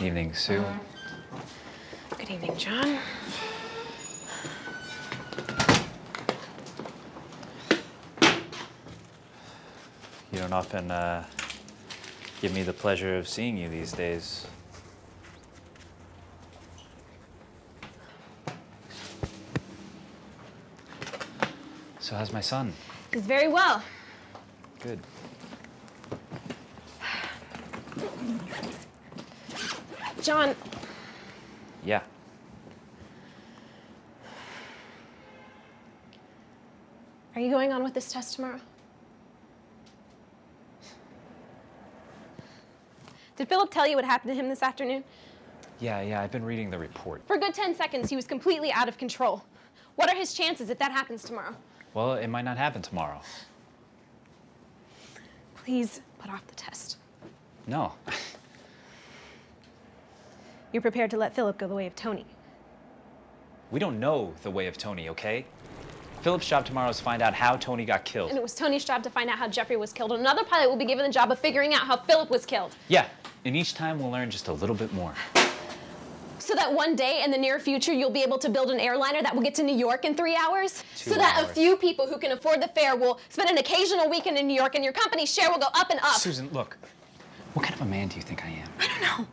evening, Sue. Good evening, John. You don't often give me the pleasure of seeing you these days. So how's my son? He's very well. Good. John, Yeah. are you going on with this test tomorrow? Did Philip tell you what happened to him this afternoon? Yeah, I've been reading the report. For a good 10 seconds, he was completely out of control. What are his chances if that happens tomorrow? Well, it might not happen tomorrow. Please put off the test. No. You're prepared to let Philip go the way of Tony. We don't know the way of Tony, okay? Philip's job tomorrow is to find out how Tony got killed. And it was Tony's job to find out how Jeffrey was killed. And another pilot will be given the job of figuring out how Philip was killed. Yeah, and each time we'll learn just a little bit more. So that one day in the near future, you'll be able to build an airliner that will get to New York in 3 hours? 2 so that hours. a few people who can afford the fare will spend an occasional weekend in New York and your company's share will go up and up. Susan, look. What kind of a man do you think I am? I don't know.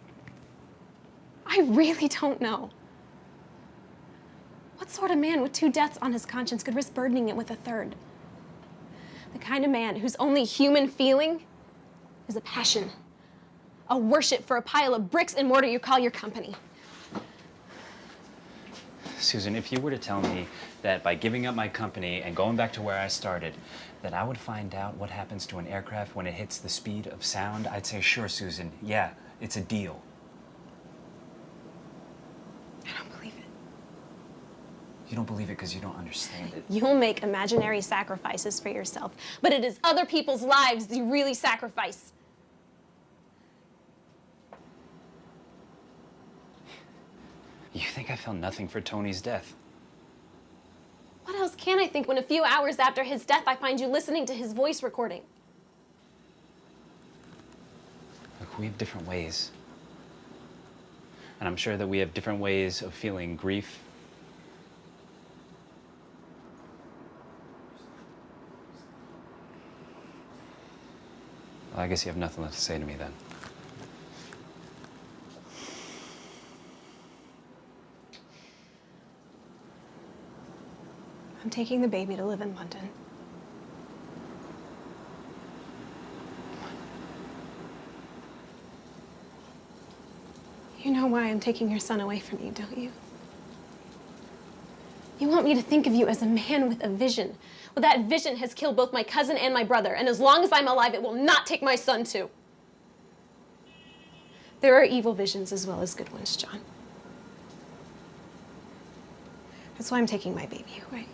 I really don't know. What sort of man with 2 deaths on his conscience could risk burdening it with a third? The kind of man whose only human feeling is a passion, a worship for a pile of bricks and mortar you call your company. Susan, if you were to tell me that by giving up my company and going back to where I started, that I would find out what happens to an aircraft when it hits the speed of sound, I'd say, sure, Susan, yeah, it's a deal. I don't believe it. You don't believe it because you don't understand it. You'll make imaginary sacrifices for yourself, but it is other people's lives you really sacrifice. You think I felt nothing for Tony's death? What else can I think when a few hours after his death I find you listening to his voice recording? Look, we have different ways. And I'm sure that we have different ways of feeling grief. Well, I guess you have nothing left to say to me then. I'm taking the baby to live in London. You know why I'm taking your son away from you, don't you? You want me to think of you as a man with a vision. Well, that vision has killed both my cousin and my brother, and as long as I'm alive, it will not take my son too. There are evil visions as well as good ones, John. That's why I'm taking my baby away.